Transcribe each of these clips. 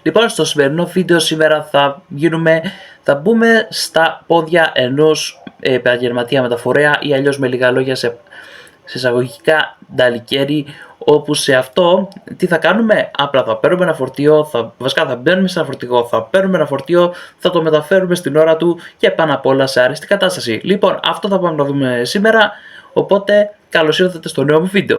Λοιπόν, στο σημερινό βίντεο σήμερα θα μπούμε στα πόδια ενός επαγγελματία μεταφορέα ή αλλιώς με λίγα λόγια σε εισαγωγικά νταλικέρι, όπου σε αυτό τι θα κάνουμε? Απλά θα παίρνουμε ένα φορτίο, θα μπαίνουμε σε ένα φορτηγό, θα παίρνουμε ένα φορτίο, θα το μεταφέρουμε στην ώρα του και πάνω απ' όλα σε άριστη κατάσταση. Λοιπόν, αυτό θα πάμε να δούμε σήμερα, οπότε καλώς ήρθατε στο νέο μου βίντεο.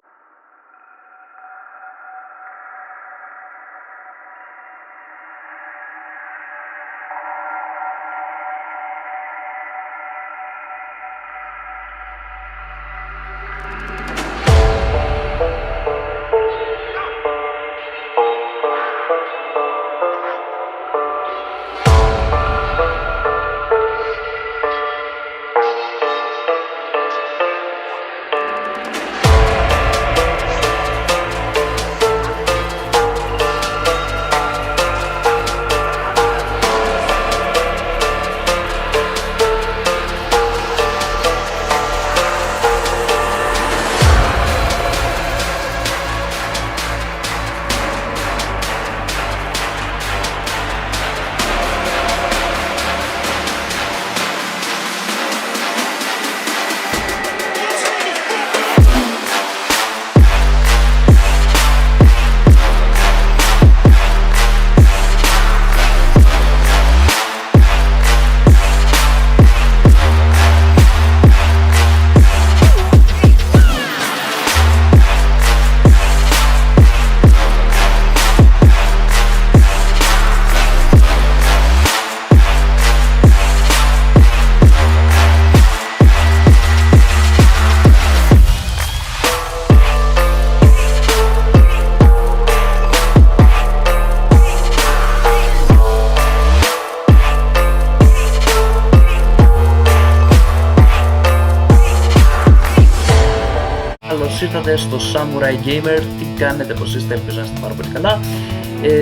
Καλώς ήρθατε στο Samurai Gamer. Τι κάνετε, πως είστε? Ελπίζω να είστε πάρα πολύ καλά.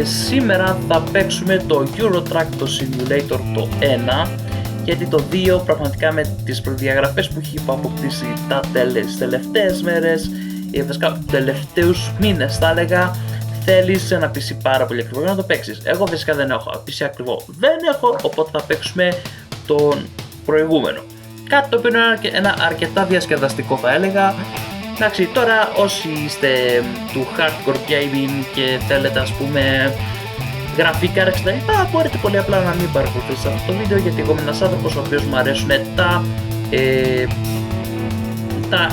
Σήμερα θα παίξουμε το Eurotrack, το Simulator το 1, γιατί το 2 πραγματικά με τις προδιαγραφές που έχει αποκτήσει τις τελευταίες μέρες, βασικά τελευταίους μήνες θα έλεγα, θέλεις ένα PC πάρα πολύ ακριβό για να το παίξεις. Εγώ φυσικά δεν έχω PC ακριβό, δεν έχω, οπότε θα παίξουμε τον προηγούμενο. Κάτι το οποίο είναι ένα αρκετά διασκεδαστικό θα έλεγα. Εντάξει, τώρα όσοι είστε του hardcore gaming και θέλετε ας πούμε γραφικά κτλ, μπορείτε πολύ απλά να μην παρακολουθήσετε αυτό το βίντεο, γιατί εγώ είμαι ένας άνθρωπος ο οποίος μου αρέσουν τα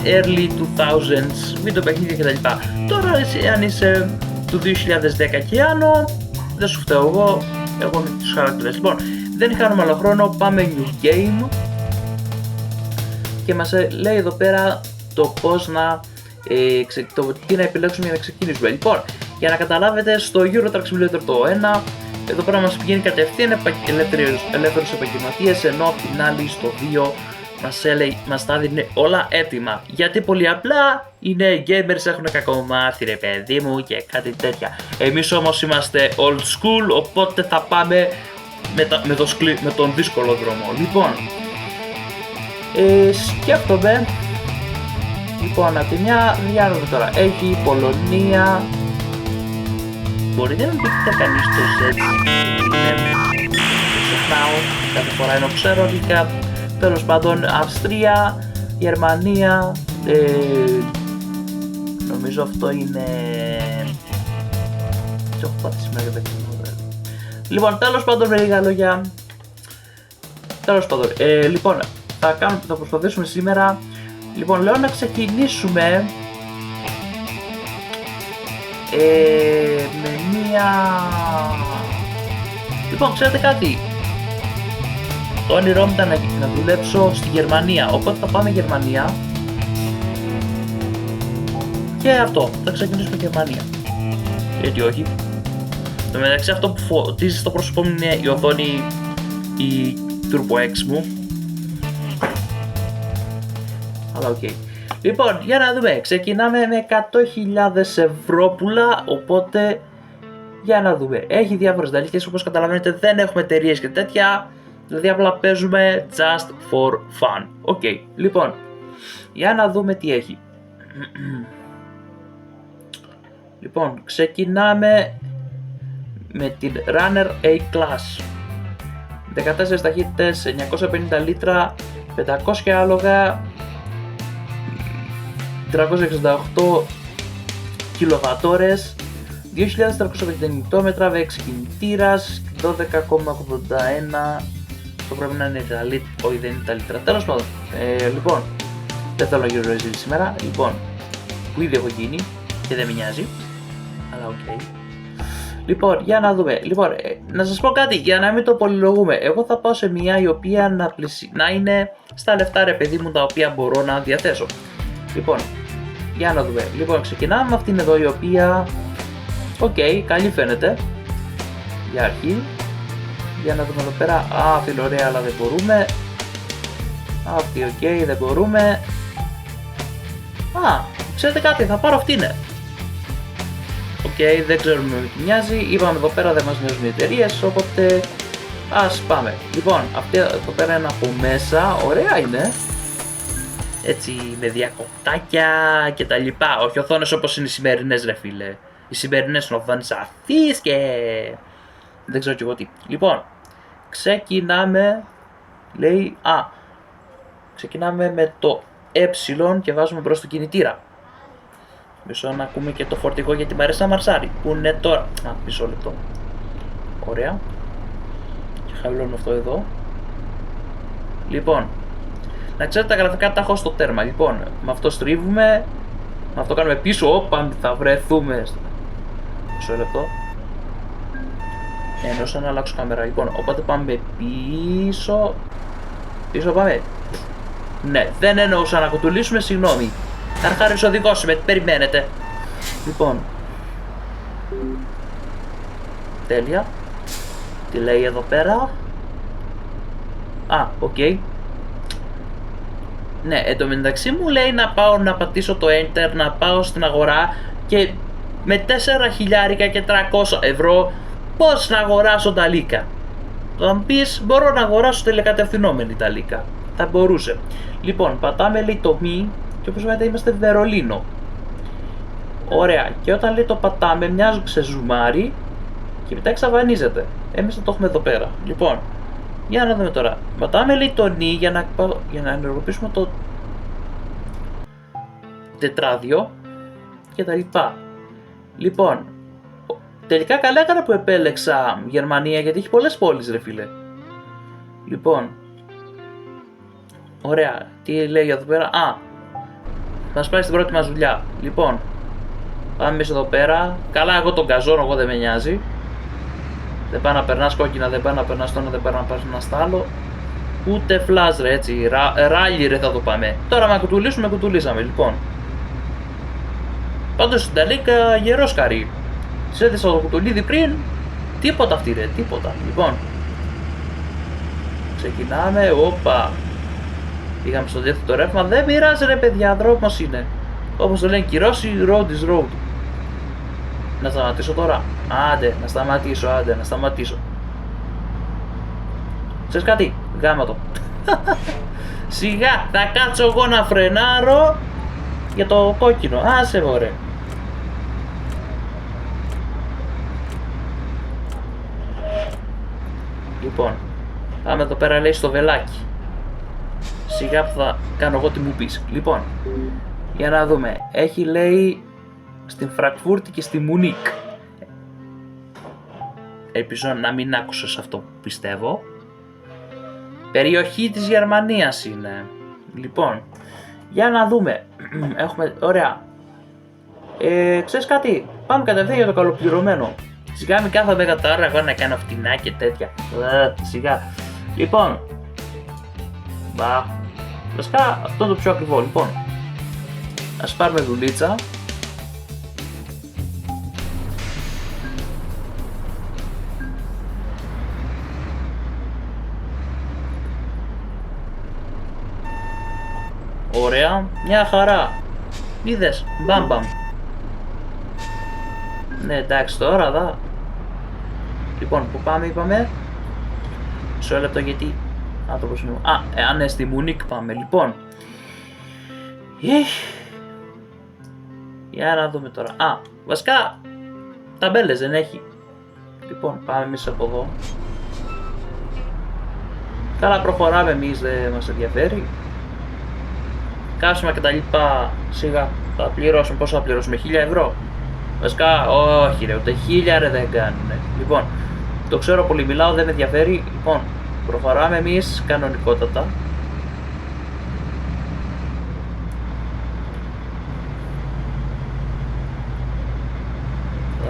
early 2000s βίντεο παιχνίδια κτλ. Τώρα αν είσαι του 2010 και άνω, δεν σου φταίω εγώ είμαι τους χαρακτήρες. Λοιπόν, δεν χάνουμε άλλο χρόνο, πάμε new game και μας λέει εδώ πέρα το πώς τι να επιλέξουμε για να ξεκινήσουμε. Λοιπόν, για να καταλάβετε, στο Eurotrack Simulator το 1, εδώ πέρα μας πηγαίνει κατευθείαν ελεύθερους επαγγελματίες, ενώ απ' την άλλη στο 2 μας τα δίνει όλα έτοιμα. Γιατί πολύ απλά οι νέοι gamers έχουν κακό μάθει, ρε παιδί μου, και κάτι τέτοια. Εμείς όμως είμαστε old school, οπότε θα πάμε με τον δύσκολο δρόμο. Λοιπόν, σκέφτομαι. Λοιπόν, από τη μια διάλογο τώρα έχει Πολωνία. Μπορείτε να μου πείτε κανείς το Z? Το ξεχνάω κάθε φορά ενώ ξέρω αγγλικά. Τέλος πάντων, Αυστρία, Γερμανία, νομίζω αυτό είναι... Τι έχω πάθει σήμερα για παιχνίδι. Λοιπόν, τέλος πάντων, με λίγα λόγια. Τέλος πάντων, λοιπόν, θα προσπαθήσουμε σήμερα. Λοιπόν, λέω να ξεκινήσουμε με μία... Λοιπόν, ξέρετε κάτι? Το όνειρό μου ήταν να δουλέψω στη Γερμανία, οπότε θα πάμε Γερμανία. Και αυτό, θα ξεκινήσουμε Γερμανία. Γιατί όχι? Στο μεταξύ, αυτό που φωτίζει στο πρόσωπό μου είναι η οθόνη, η Turbo X μου. Αλλά οκ. Λοιπόν, για να δούμε. Ξεκινάμε με 100.000 ευρώ, οπότε για να δούμε. Έχει διάφορες δαλίκες, όπως καταλαβαίνετε δεν έχουμε εταιρείες και τέτοια. Δηλαδή απλά παίζουμε just for fun. Οκ. Λοιπόν, για να δούμε τι έχει. Λοιπόν, ξεκινάμε με την Runner A-Class. 14 ταχύτητες, 950 λίτρα, 500 άλογα, 368 κιλοβατόρες, 2.450 νιουτόμετρα, V6 κινητήρας, 12,81. Αυτό πρέπει να είναι Ιταλίτρα, όχι δεν είναι Ιταλίτρα. Τέλος πάντων, λοιπόν, δεν θέλω να γύρω ρεζίλ σήμερα, λοιπόν, που ήδη έχω γίνει και δεν με νοιάζει, αλλά οκ. Λοιπόν, για να δούμε. Λοιπόν, να σας πω κάτι, για να μην το πολυλογούμε. Εγώ θα πάω σε μια η οποία να είναι στα λεφτά, ρε παιδί μου, τα οποία μπορώ να διαθέσω. Λοιπόν, για να δούμε. Λοιπόν, ξεκινάμε με αυτήν εδώ η οποία, οκ, καλή φαίνεται για αρχή. Για να δούμε εδώ πέρα. Α, φίλο, ωραία, αλλά δεν μπορούμε. Αυτή, οκ, δεν μπορούμε. Α, ξέρετε κάτι, θα πάρω αυτήν. Οκ, δεν ξέρουμε με τι μοιάζει. Είπαμε εδώ πέρα δεν μας νοιάζουν οι εταιρείες, οπότε ας πάμε. Λοιπόν, αυτή εδώ πέρα είναι από μέσα, ωραία είναι. Έτσι με διακοπτάκια και τα λοιπά. Όχι οθόνες όπως είναι οι σημερινές, ρε φίλε. Οι σημερινές είναι οθόνες αυτής και δεν ξέρω κι εγώ τι. Λοιπόν, ξεκινάμε. Λέει, ξεκινάμε με το ε και βάζουμε μπρος το κινητήρα. Μισό να ακούμε και το φορτηγό γιατί μου αρέσει να μαρσάρει. Πού είναι τώρα? Μισό λεπτό. Ωραία. Και χαμηλώνω αυτό εδώ. Λοιπόν, να ξέρετε τα γραφικά τα έχω στο τέρμα. Λοιπόν, με αυτό στρίβουμε. Με αυτό κάνουμε πίσω. Όπα, θα βρεθούμε. Μισό λεπτό. Εννοούσα να αλλάξω κάμερα. Λοιπόν, οπότε πάμε πίσω. Πίσω πάμε. Ναι, δεν εννοούσα να κουτουλήσουμε, συγγνώμη. Αρχάρης ο δικός με, περιμένετε. Λοιπόν. Τέλεια. Τι λέει εδώ πέρα? Οκ. Ναι, εν τω μεταξύ μου λέει να πάω να πατήσω το Enter, να πάω στην αγορά και με 4 χιλιάρικα και 300 ευρώ πώς να αγοράσω τα λίκα. Θα μου πεις, μπορώ να αγοράσω τηλεκατευθυνόμενη τα λίκα. Θα μπορούσε. Λοιπόν, πατάμε λέει το μη και όπως βλέπετε είμαστε Βερολίνο. Ωραία. Και όταν λέει το πατάμε, μοιάζει ξεζουμάρι και μετά εξαφανίζεται. Εμείς θα το έχουμε εδώ πέρα. Λοιπόν, για να δούμε τώρα. Πατάμε λέει το νι για να ενεργοποιήσουμε το τετράδιο και τα λοιπά. Λοιπόν, τελικά καλά έκανα που επέλεξα Γερμανία γιατί έχει πολλές πόλεις, ρε φίλε. Λοιπόν, ωραία. Τι λέει εδώ πέρα? Θα μας πάει στην πρώτη μας δουλειά. Λοιπόν, πάμε εμείς εδώ πέρα. Καλά, εγώ τον καζώνω, εγώ δεν με νοιάζει. Δεν πάει να περνάς κόκκινα, δεν πάει να περνάς το ένα, δεν πάει να περνάς το άλλο. Ούτε φλάζ ρε, έτσι, ράλι ρε θα το πάμε. Τώρα να κουτουλήσουμε, κουτουλήσαμε, λοιπόν. Πάντως στην Ταλίκα γερός καρύ. Της έδεισα το κουτουλίδι πριν, τίποτα αυτή ρε, τίποτα. Λοιπόν, ξεκινάμε, όπα. Πήγαμε στο διέθετο ρεύμα, δεν πειράζει ρε παιδιά, δρόμος είναι. Όπως το λένε κυρώσει, road is road. Να σταματήσω τώρα? Άντε, να σταματήσω. Ξέρεις κάτι, γάμα το. Σιγά, θα κάτσω εγώ να φρενάρω για το κόκκινο, άσε μωρέ. Λοιπόν, πάμε εδώ πέρα λέει στο βελάκι. Σιγά που θα κάνω εγώ τι μου πεις. Λοιπόν, για να δούμε. Έχει λέει στην Φραγκφούρτη και στη Μουνίκ. Ελπίζω να μην άκουσες αυτό που πιστεύω. Περιοχή της Γερμανίας είναι. Λοιπόν, για να δούμε. Έχουμε, ωραία. Ξέρεις κάτι, πάμε κατευθείαν για το καλοπληρωμένο. Σιγά μην κάθομαι τώρα εγώ να κάνω φτηνά και τέτοια. Σιγά. Λοιπόν, βασικά αυτό είναι το πιο ακριβό. Λοιπόν, ας πάρουμε δουλίτσα. Ωραία, μια χαρά. Είδες, μπαμπαμ. Ναι, εντάξει τώρα δα. Λοιπόν, που πάμε είπαμε. Μισό λεπτό γιατί άνθρωπος είναι. Ναι, στη Μουνίκ πάμε. Λοιπόν, για να δούμε τώρα. Βασικά ταμπέλες δεν έχει. Λοιπόν, πάμε εμείς από εδώ. Καλά, προχωράμε εμείς, δεν μας ενδιαφέρει. Κάσουμε και τα λοιπά, σιγά, θα πληρώσουμε, πόσο θα πληρώσουμε, 1000 ευρώ. Βασικά, όχι ρε, ούτε 1000 ρε δεν κάνουνε. Λοιπόν, το ξέρω πολύ μιλάω, δεν με ενδιαφέρει. Λοιπόν, προχωράμε εμείς κανονικότατα.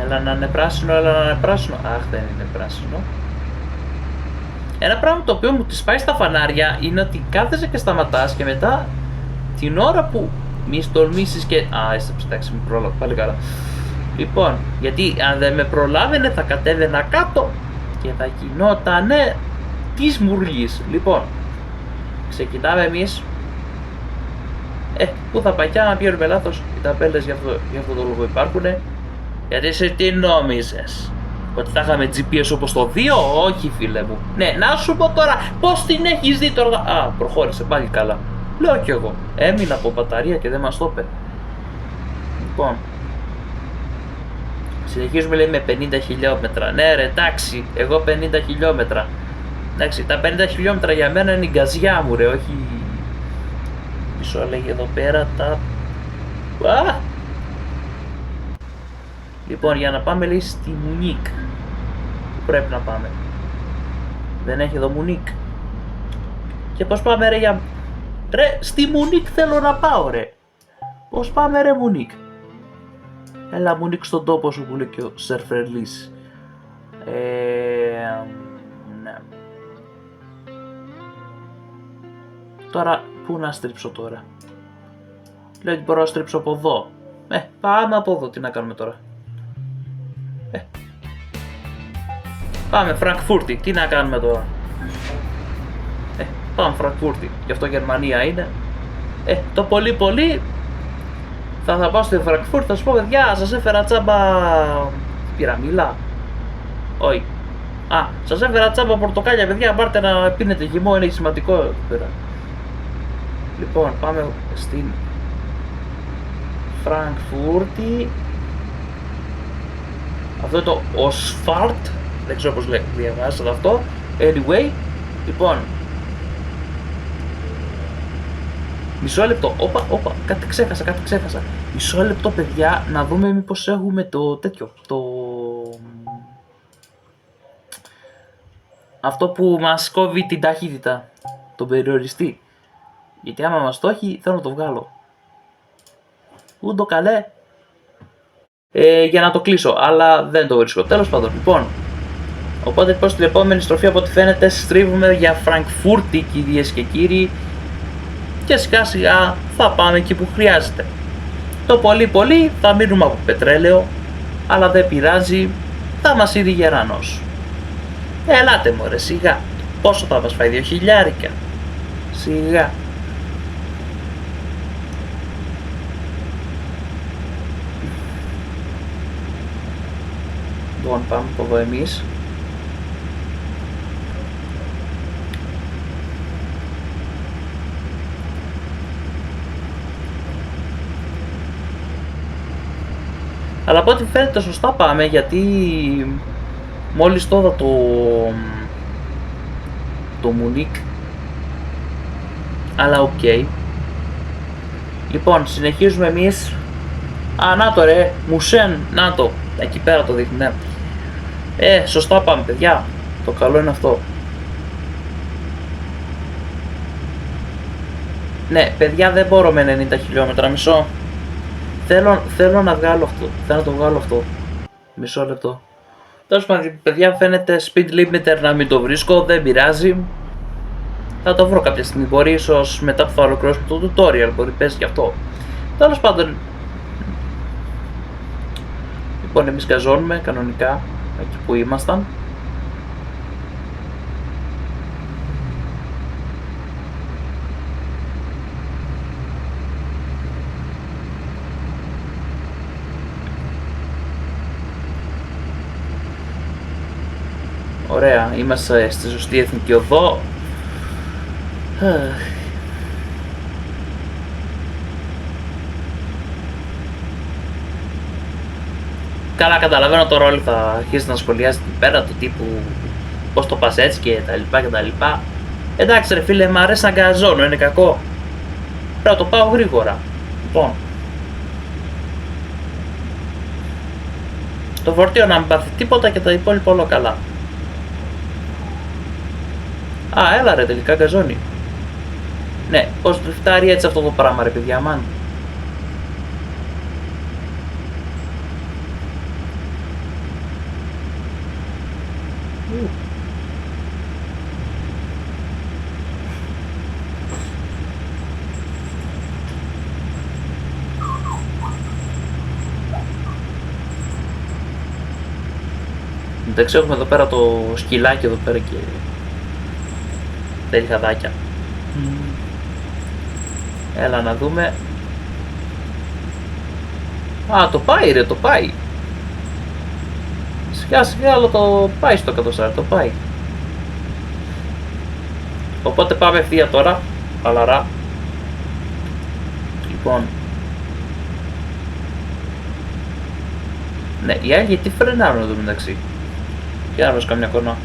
Έλα να είναι πράσινο, έλα να είναι πράσινο. Αχ, δεν είναι πράσινο. Ένα πράγμα το οποίο μου τη πάει στα φανάρια είναι ότι κάθεσαι και σταματάς και μετά την ώρα που μη τολμήσεις και... Α, εντάξει, με πρόλαβε, πάλι καλά. Λοιπόν, γιατί αν δεν με προλάβαινε θα κατέβαινα κάτω και θα γινότανε της μουρλής. Λοιπόν, ξεκινάμε εμείς. Πού θα πάει κι άμα πιέρουμε λάθος, οι ταπέλες για αυτό το λόγο υπάρχουνε. Γιατί εσύ τι νόμιζες, ότι θα είχαμε GPS όπως το 2, όχι φίλε μου. Ναι, να σου πω τώρα, πώς την έχεις δει τώρα. Α, προχώρησε πάλι καλά. Λέω κι εγώ, έμεινα από μπαταρία και δεν μας το είπε. Λοιπόν, συνεχίζουμε λέει με 50 χιλιόμετρα. Ναι ρε, εντάξει, εγώ 50 χιλιόμετρα. Εντάξει, τα 50 χιλιόμετρα για μένα είναι η γκαζιά μου ρε, όχι... Μισό λέγει εδώ πέρα τα... Α! Λοιπόν, για να πάμε λέει στη Μουνίκ. Πού πρέπει να πάμε. Δεν έχει εδώ Μουνίκ. Και πώς πάμε ρε για... Ρε, στη Μουνίκ θέλω να πάω ρε. Πώς πάμε ρε Μουνίκ. Έλα Μουνίκ στον τόπο σου που λέει και ο Σερφερλής. Ναι. Τώρα, πού να στρίψω τώρα. Λέω ότι μπορώ να στρίψω από εδώ. Πάμε από εδώ, τι να κάνουμε τώρα. Πάμε Φραγκφούρτη, τι να κάνουμε τώρα. Πάμε Φραγκφούρτη, γι' αυτό Γερμανία είναι. Το πολύ πολύ θα πάω στη Φραγκφούρτη, θα σου πω παιδιά, σας έφερα τσάμπα πυραμίλα. Όχι. Α, σας έφερα τσάμπα πορτοκάλια παιδιά, πάρτε να πίνετε χυμό, είναι σημαντικό εδώ πέρα. Λοιπόν, πάμε στην Φραγκφούρτη. Αυτό είναι το Οσφάρτ, δεν ξέρω πώς διαβάζετε αυτό. Anyway, λοιπόν, μισό λεπτό, όπα, κάτι ξέχασα. Μισό λεπτό παιδιά, να δούμε μήπως έχουμε το τέτοιο, αυτό που μας κόβει την ταχύτητα, τον περιοριστή. Γιατί άμα μας το έχει, θέλω να το βγάλω. Ούντο καλέ. Για να το κλείσω, αλλά δεν το βρίσκω. Τέλος πάντων, λοιπόν. Οπότε προς την επόμενη στροφή από ό,τι φαίνεται στρίβουμε για Φραγκφούρτη κυρίες και κύριοι. Και σιγά σιγά θα πάμε εκεί που χρειάζεται. Το πολύ πολύ θα μείνουμε από πετρέλαιο, αλλά δεν πειράζει, θα μας είδει γερανός. Ελάτε μωρέ σιγά, πόσο θα μας φάει 2.000. Σιγά. Λοιπόν, πάμε από εδώ εμείς. Αλλά από ό,τι φαίνεται σωστά πάμε, γιατί μόλις τώρα το Μουνίκ. Αλλά οκ. Λοιπόν, συνεχίζουμε εμείς. Α, να το ρε, Μουσέν, να το. Εκεί πέρα το δείχνει, ναι. Σωστά πάμε παιδιά. Το καλό είναι αυτό. Ναι, παιδιά δεν μπορώ με 90 χιλιόμετρα, μισό. Θέλω να βγάλω αυτό. Θέλω να το βγάλω αυτό. Μισό λεπτό. Τέλος πάντων, παιδιά, φαίνεται speed limiter να μην το βρίσκω, δεν πειράζει. Θα το βρω κάποια στιγμή. Μπορεί ίσως μετά που θα ολοκληρώσουμε το tutorial, μπορεί πέσει και αυτό. Τέλος πάντων. Λοιπόν, εμείς καζώνουμε κανονικά εκεί που ήμασταν. Ωραία, είμαστε στη σωστή εθνική οδό. Καλά, καταλαβαίνω τώρα όλοι θα αρχίσει να σχολιάζει την πέρα του τύπου πώς το πας έτσι και τα λοιπά και τα λοιπά. Εντάξει ρε φίλε, μ' αρέσει να γκαζώνω, είναι κακό. Πρέπει να το πάω γρήγορα. Λοιπόν, το φορτίο να μην πάθει τίποτα και τα υπόλοιπα όλα καλά. Α, έλα ρε, τελικά γκαζώνει. Ναι, πως τριφτάρει έτσι αυτό το πράγμα ρε παιδιά, μάν. Εντάξει, έχουμε εδώ πέρα το σκυλάκι εδώ πέρα και θέλει χαδάκια. Έλα να δούμε. Α, το πάει ρε, το πάει. Σιγά σιγά, αλλά το πάει στο 140, το πάει. Οπότε πάμε ευθεία τώρα, χαλαρά. Λοιπόν. Ναι, οι άλλοι γιατί φρενάρουν εδώ μεταξύ. Για να βρω καμιά κονά.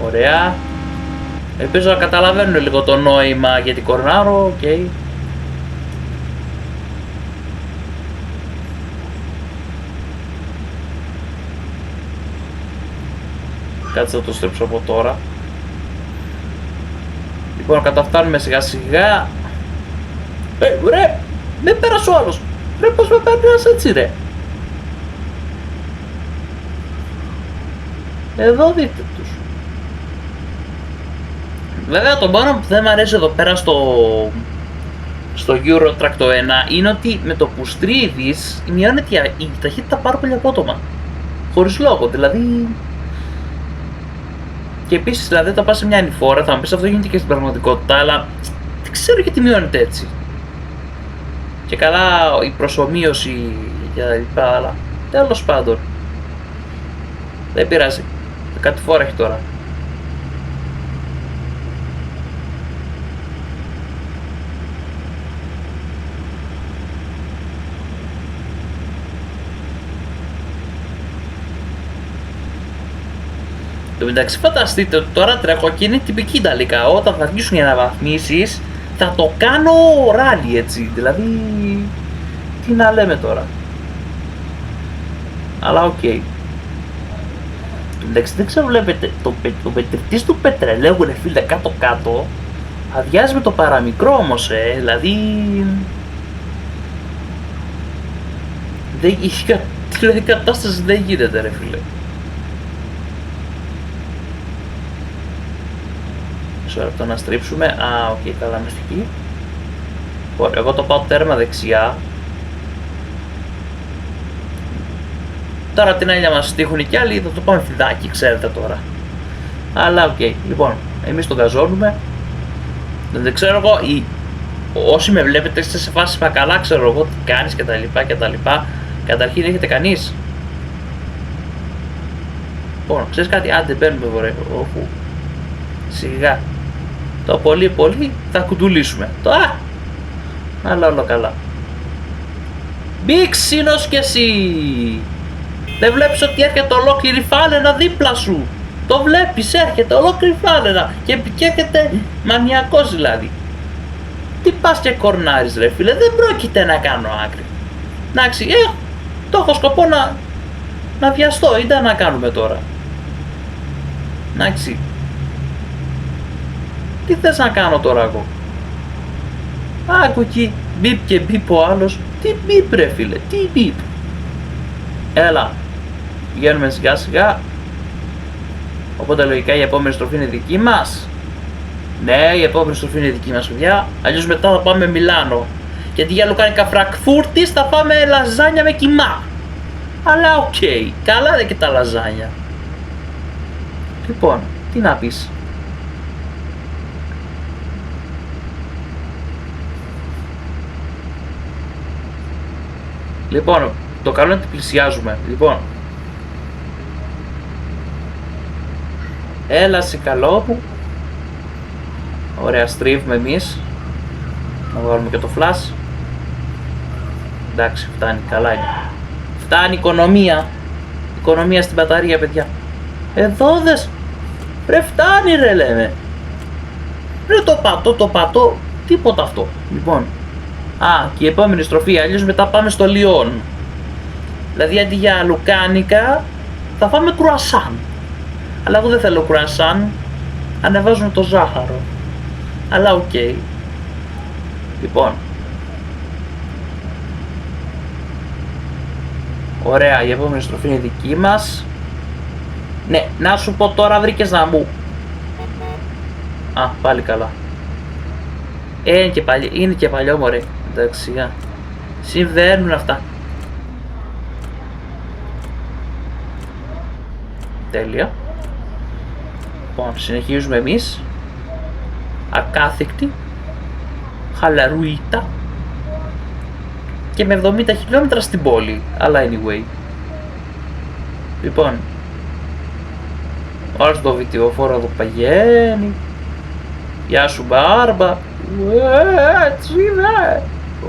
Ωραία. Ελπίζω να καταλαβαίνουν λίγο το νόημα γιατί κορνάρω, οκ. Okay. Κάτσε να το στρέψω από τώρα. Λοιπόν, καταφτάνουμε σιγά σιγά. Ρε! Με πέρασε ο άλλος! Ρε, πως με πέρασε έτσι ρε! Εδώ δείτε τους. Βέβαια το μόνο που δεν μου αρέσει εδώ πέρα στο Euro Track το 1 είναι ότι με το που στρίβεις μειώνεται η ταχύτητα πάρα πολύ απότομα. Χωρίς λόγο, δηλαδή. Και επίσης δηλαδή όταν πας σε μια ανηφόρα θα μου πεις αυτό γίνεται και στην πραγματικότητα, αλλά δεν ξέρω γιατί μειώνεται έτσι. Και καλά η προσομοίωση και τα λοιπά, αλλά τέλος πάντων. Δεν πειράζει. Κάτι φορά έχει τώρα. Το μεταξύ φανταστείτε ότι τώρα τρέχω και είναι τυπική Ιταλικά. Όταν θα αρχίσουν οι αναβαθμίσεις θα το κάνω ράλι έτσι. Δηλαδή τι να λέμε τώρα. Αλλά οκ. Okay. Εντάξει, δεν ξέρω, βλέπετε το μετρητής του πετρελαίου ρε φίλε κάτω κάτω αδειάζει με το παραμικρό όμως δηλαδή η κατάσταση δεν γίνεται ρε φίλε. Μισό λεπτό να στρίψουμε. Α, οκ, καλά είμαστε εκεί. Ωραία, εγώ το πάω τέρμα δεξιά. Τώρα την άλλη μας τύχουν κι άλλοι, θα το πάμε φιδάκι, ξέρετε τώρα. Αλλά οκ, λοιπόν, εμείς τον καζώνουμε. Δεν ξέρω εγώ, όσοι με βλέπετε είστε σε φάση μα καλά, ξέρω εγώ τι κάνεις και τα λοιπά και τα λοιπά. Καταρχήν έχετε κανείς. Λοιπόν, ξέρεις κάτι, άντε μπαίνουμε βορέ, όχου. Σιγά. Το πολύ πολύ θα κουντουλήσουμε. Το αλλά όλο καλά. Μπίξινος κι εσύ. Δεν βλέπεις ότι έρχεται ολόκληρη φάλαινα δίπλα σου. Το βλέπεις, έρχεται ολόκληρη φάλαινα και έρχεται μανιακός δηλαδή. Τι πας και κορνάρεις ρε φίλε, δεν πρόκειται να κάνω άκρη. Εντάξει, το έχω σκοπό να βιαστώ ή να κάνουμε τώρα. Εντάξει. Τι θες να κάνω τώρα εγώ. Άκου εκεί, μπιπ και μπιπ ο άλλος. Τι μπιπ ρε φίλε, τι μπιπ. Έλα, βγαίνουμε σιγά σιγά. Οπότε λογικά η επόμενη στροφή είναι δική μας. Ναι, η επόμενη στροφή είναι δική μας παιδιά. Αλλιώς μετά θα πάμε Μιλάνο. Γιατί για λουκάνικα Φραγκφούρτης θα πάμε λαζάνια με κιμά. Αλλά οκ, καλά είναι και τα λαζάνια. Λοιπόν, τι να πεις. Λοιπόν, το καλό είναι ότι πλησιάζουμε. Λοιπόν, έλα σε καλό μου. Ωραία, στρίβουμε εμείς. Να βγάλουμε και το flash. Εντάξει, φτάνει, καλά είναι. Φτάνει οικονομία. Οικονομία στην μπαταρία, παιδιά. Εδώ δες. Ρε φτάνει ρε λέμε. Ρε το πατώ. Τίποτα αυτό. Λοιπόν. Α, και η επόμενη στροφή. Αλλιώς μετά πάμε στο Λιόν. Δηλαδή αντί για λουκάνικα θα φάμε κρουασάν. Αλλά εγώ δεν θέλω κρουασάν. Ανεβάζουν το ζάχαρο. Αλλά οκ. Λοιπόν. Ωραία, η επόμενη στροφή είναι δική μας. Ναι, να σου πω τώρα βρήκες να μου. Α, πάλι καλά. Είναι και παλιό μωρέ. Εντάξει, συμβαίνουν αυτά. Τέλεια. Λοιπόν, συνεχίζουμε εμείς. Ακάθικτοι. Χαλαρούιτα. Και με 70 χιλιόμετρα στην πόλη. Αλλά anyway. Λοιπόν. Άρχισε το βιτιοφόρο εδώ παγαίνει. Γεια σου μπάρμπα. Έτσι είναι.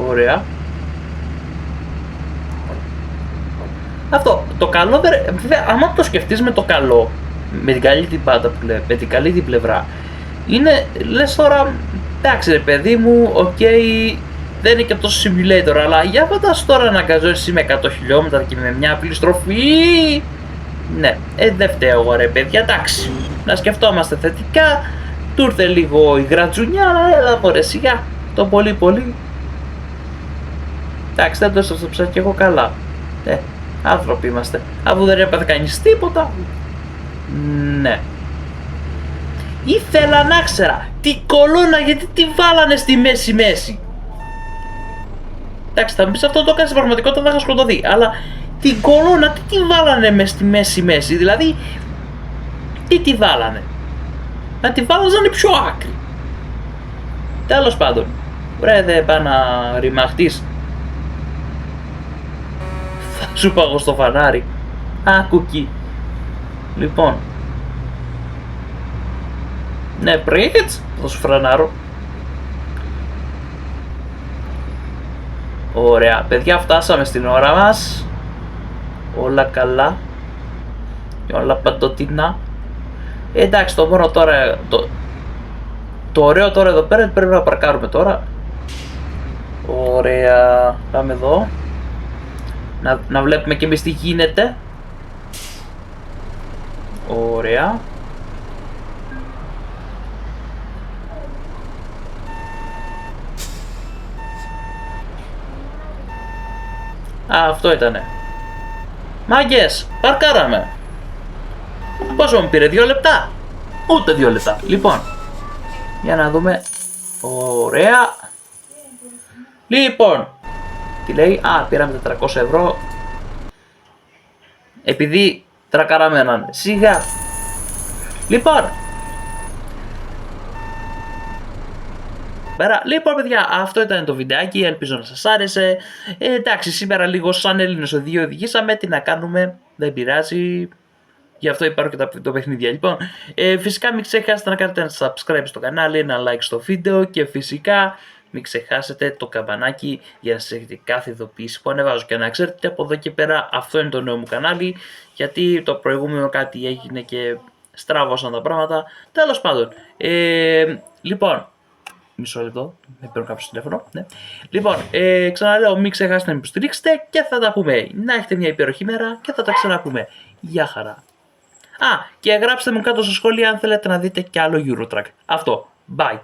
Ωραία. Αυτό. Το καλό βέβαια, άμα το σκεφτείς με το καλό, με την καλή την πάντα που λέει, με την καλή την πλευρά, είναι, λες τώρα, εντάξει ρε παιδί μου, οκ, δεν είναι και τόσο simulator, αλλά για φαντάσου τώρα να αγκαζώσεις με 100 χιλιόμετρα και με μια απλή στροφή. Ναι, δεν φταίω εγώ ρε παιδιά, εντάξει, να σκεφτόμαστε θετικά, του ήρθε λίγο η γρατζουνιά, αλλά έλα μωρέ σιγά, το πολύ. Εντάξει, δεν το έστρεψα και εγώ καλά, άνθρωποι είμαστε, αφού δεν έπαθε κανείς τίποτα. Ναι. Ήθελα να ξέρα τη κολόνα γιατί τη βάλανε στη μέση. Εντάξει, θα μου πεις αυτό το έκανε στην πραγματικότητα, θα είχα σκοτωθεί. Αλλά την κολόνα τι τη βάλανε μες στη μέση. Δηλαδή, τι τη βάλανε. Να τη βάλαζανε πιο άκρη. Τέλος πάντων. Βρε δεν πάει να ρημαχτείς. Θα σου πάγω στο φανάρι. Κουκί. Λοιπόν. Ναι, πρίτς. Θα σου φρενάρω. Ωραία, παιδιά, φτάσαμε στην ώρα μας. Όλα καλά. Όλα παντοτινά. Εντάξει, το μόνο τώρα. Το ωραίο τώρα εδώ πέρα πρέπει να παρκάρουμε τώρα. Ωραία. Πάμε εδώ. Να βλέπουμε και εμείς τι γίνεται. Ωραία. Α, αυτό ήτανε. Μάγκες, παρκάραμε. Πόσο μου πήρε, 2 λεπτά. Ούτε 2 λεπτά. Λοιπόν, για να δούμε. Ωραία. Λοιπόν, τι λέει, πήραμε 400 ευρώ. Επειδή τρακαράμε έναν. Σιγά. Λοιπόν, λοιπόν παιδιά, αυτό ήταν το βιντεάκι, ελπίζω να σας άρεσε. Εντάξει, σήμερα λίγο σαν Έλληνες οδηγοί οδηγήσαμε, τι να κάνουμε, δεν πειράζει. Γι' αυτό υπάρχουν και τα παιχνίδια. Λοιπόν, φυσικά μην ξεχάσετε να κάνετε ένα subscribe στο κανάλι, ένα like στο βίντεο και φυσικά μην ξεχάσετε το καμπανάκι για να σας έχετε κάθε ειδοποίηση που ανεβάζω. Και να ξέρετε από εδώ και πέρα αυτό είναι το νέο μου κανάλι, γιατί το προηγούμενο κάτι έγινε και στράβωσαν τα πράγματα. Τέλος πάντων, λοιπόν, μισό λεπτό, με παίρνω κάποιο τηλέφωνο. Ναι. Λοιπόν, ξαναλέω, μην ξεχάσετε να με υποστηρίξετε και θα τα πούμε. Να έχετε μια υπέροχη μέρα και θα τα ξαναπούμε. Γεια χαρά. Και γράψτε μου κάτω στα σχόλια αν θέλετε να δείτε κι άλλο Eurotrack. Αυτό. Bye.